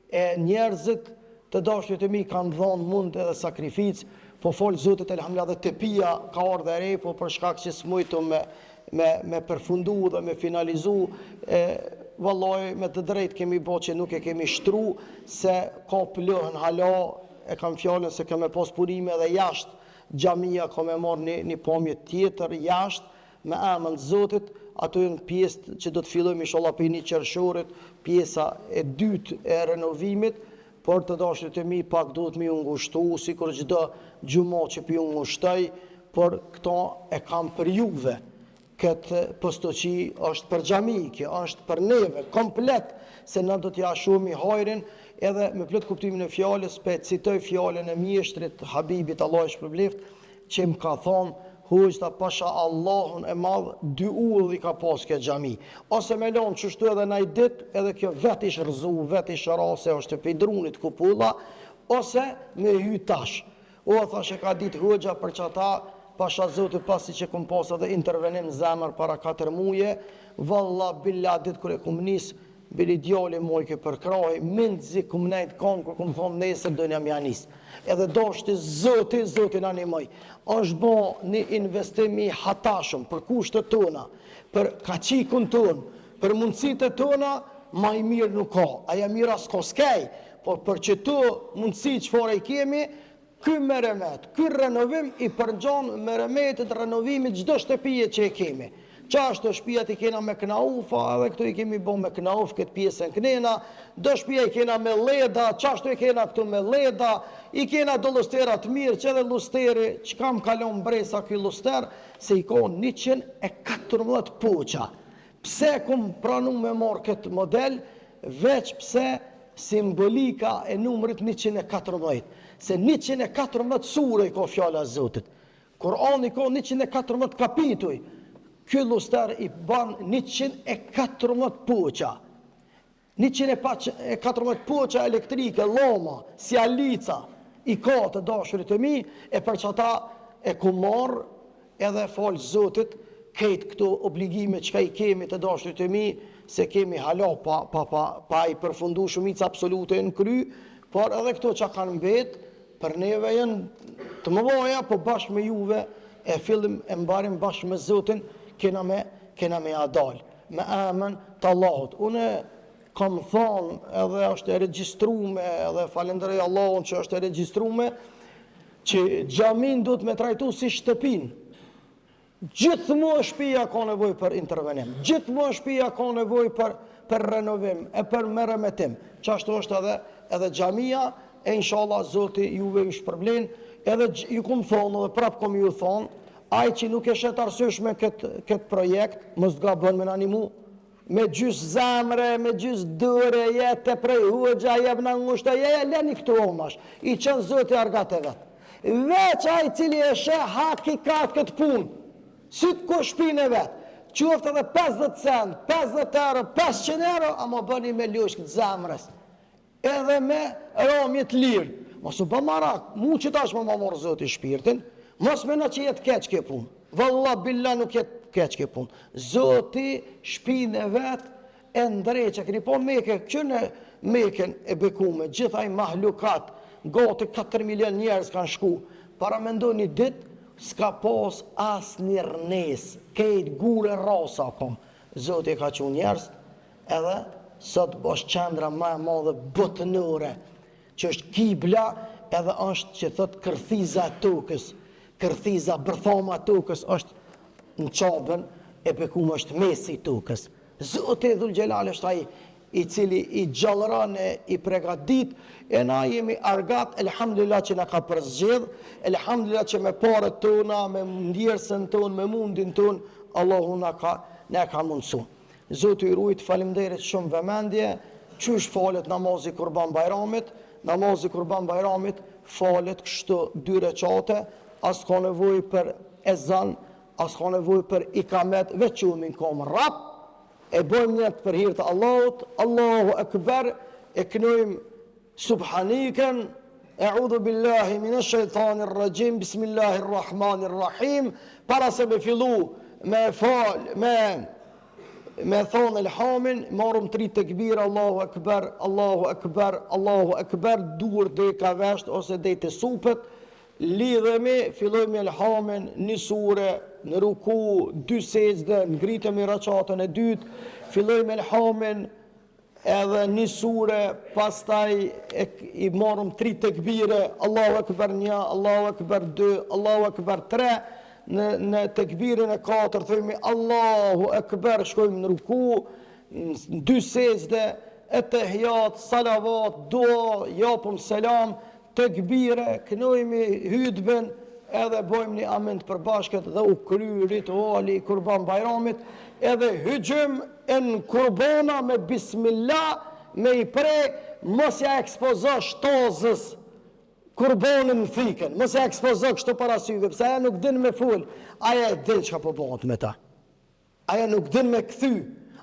e njerëzit të dashurit e mi kanë dhënë mund edhe sakrificë, po folë Zotit elhamdulillah dhe tepia ka ardhur e re, po për shkak që s'mujtu me përfundu dhe me finalizu, vallaj me të drejt kemi bo që nuk e kemi shtru, se ka plëhën hala, e kam fjallën se keme pas purime dhe jashtë, xhamia ka me marrë një pamje tjetër jashtë, me emën Zotit, ato janë pjesë që do të fillojmë inshallah për 1 qershorit, pjesa e dytë e renovimit, por të dashurit e mi pak duhet me ju ngushtu, sikur çdo xhumo që pi ju ngushtoj, por këto e kam për juve. Këtë postoqi është për xhami, kjo është për neve, komplet, se na do t'ja shohim hajrin, edhe me plot kuptimin e fjalës, pe citoj fjalën e mjeshtrit Habibit, Allah i shpërbleft, që më ka thonë, Hoxha pasha Allahun e madh, 2 udhë i ka pas kjo xhami. Ose me lonë qështu edhe naj dit, edhe kjo vet ish rëzu, vet ish rase, është e Drunit Kupulla, ose me hy tash. O, thash e ka dit Hoxha për që ata, pasha Zotit pasi që kum pas edhe intervenim zemër para 4 muje, valla billa dit kër e kum nis, bili djali mojke për kraj, mindzi kum nejt kanë, kër kum thonë nesër do një mjanis. Edhe doshti Zotin animoj. është bo një investimi hatashëm për kushtet tona, për kaqikun tonë, për mundësit e tona, ma i mirë nuk ka. Aja mira s'ka skej, por për që tu mundësi që fare i kemi, ky meremet, ky renovim i përgjon meremetit renovimit çdo shtëpie që e kemi. Qashtë shtëpijat i kena me knaufa, edhe këtu i kemi bo me knauf këtë pjesën knena, do shtëpia i kena me leda, qashtu i kena këtu me leda, i kena do lusterat mirë, që edhe lusteri, që kam kalon bresa ky luster, se i ka 114 poqa. Pse kum pranu me marrë këtë model, veç pse simbolika e numrit 114, se 114 sure i ka fjala e Zotit. Kurani ka 114 kapituj, ky luster i ban 114 poqa. 114 poqa elektrike, loma, sjalica, i ka të dashurit e mi, e për që ata e ku marrë edhe falë Zotit, këtë këto obligime që ka i kemi të dashurit e mi, se kemi hala pa i përfundu shumica absolute në kry, por edhe këto që kanë mbet, për neve jenë të mëdha, po bashkë me juve, e fillim e mbarim bashkë me Zotin, kena me adal, me amen të Allahut. Une kam thonë, edhe është e regjistrume, edhe falenderoj Allahun që është e regjistrume, që xhamin duhet me trajtu si shtëpin. Gjithmonë shtëpia ka nevojë për intervenim, gjithmonë shtëpia ka nevojë për renovim, e për meremetim. Qashtu është edhe xhamia, e inshallah Zoti juve ju shpërblen, edhe ju kum thonë edhe prap kom ju thonë, ai që nuk e shet arsyeshme këtë projekt, mos gabon me na animu, me gjys zamre, me gjys dure, jetë prej huxha, jep na ngushta, leni këtu omash, i qenë Zoti argat e vet. Veç ai cili e sheh hakikat këtë punë, si të ku shpinë e vetë, qoftë edhe 50 cent, 50 euro, 500 euro, a më bëni me ljush këtë zamrës, edhe me romjet lirë. Mos u bë marak, mu që tash më marrë Zoti shpirtin, mos me në që jetë keq ke punë. Valla billa nuk jetë keq ke punë. Zoti shpinë e vetë e ndreqe, këni po meke, që në meken e bekume, gjithaj mahlukat, gati 4 milion njerëz kanë shku, para me ndoj një dit, s'ka pos as një rnes, kejt gure rasa kom. Zoti ka që njerëz, edhe sot bosh qendra ma e madhe botënore, që është kibla, edhe është që thot kërthiza tukës, kërthiza bërthoma tukës, është në qabën, e bekume është mesi tukës. Zoti Dhul Gjelal është ai i cili i gjallëran e i pregadit, e na jemi argat, elhamdulillah që na ka përzgjedh, elhamdulillah që me parët tona, me ndjersën tonë, me mundin tonë, Allahu na ka mundësu. Zoti i rujt, faleminderit shumë vëmendje, qysh falet namazi Kurban Bajramit, namazi Kurban Bajramit falet kështu 2 rekate, as ka nevojë për ezan, as ka nevojë për ikamet, veç umin kom rap, e bojmë njët për hirë të Allahut, Allahu Akbar, e kënojmë subhaniken, e'udhu billahi minash shaitanir rajim, bismillahirrahmanirrahim, para se me fillu me thonë elhamin, marëm 3 tekbir, Allahu Akbar, Allahu Akbar, Allahu Akbar, dur dhe ka vesht ose dhe të supet, lidhemi, fillojmë elhamin, një sure, në ruku, 2 sejdë, ngritemi rakatën e dytë, fillojmë elhamin, edhe një sure, pastaj i marëm 3 tekbire, Allahu Akbar 1, Allahu Akbar 2, Allahu Akbar 3, në tekbirin e 4, thëjmë Allahu Akbar, shkojmë në ruku, 2 sejdë, etehijat, salavat, dua, japëm selam, tekbire, kënojmë hutben, edhe bojmë një amen të përbashkët dhe u kry rituali i Kurban Bajramit, edhe hygjëm në kurbana me bismillah, me i prej, mos ja ekspozo shtazës kurbanën në thiken, mos ja ekspozo kështu parasyve, pëse aja nuk din me full, aja e din që ka po bëhat me ta, aja nuk din me këthy,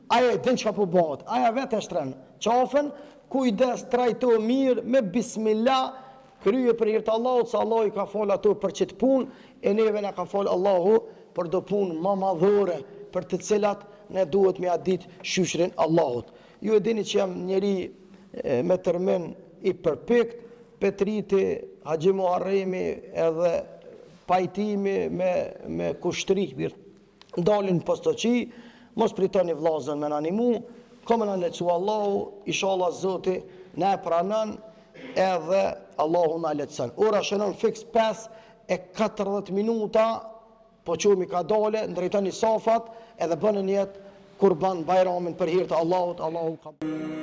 aja e din që ka po bëhat, aja vetë e shtrenë, qafën, kujdes trajto mirë, me bismillah, kryje për hirtë Allahut, se Allah i ka falë ato për qëtë punë, e neve në ka falë Allahu për do punë ma madhore, për të cilat ne duhet me adit shyshrin Allahut. Ju e dini që jam njeri me tërmen i përpikt, Petriti, Haxhi Muharremi edhe pajtimi me kushtri, ndalin postoqi, mos pritoni vllazën me në animu, ka me në lecu Allahu, inshallah Zoti ne pranon, edhe Allahu na lehtëson. Ora shënon fiks 5:40 minuta, po qumi ka dole, ndrejtoni safat edhe bënë jetë kurban bajramin për hir të Allahut, Allahu ka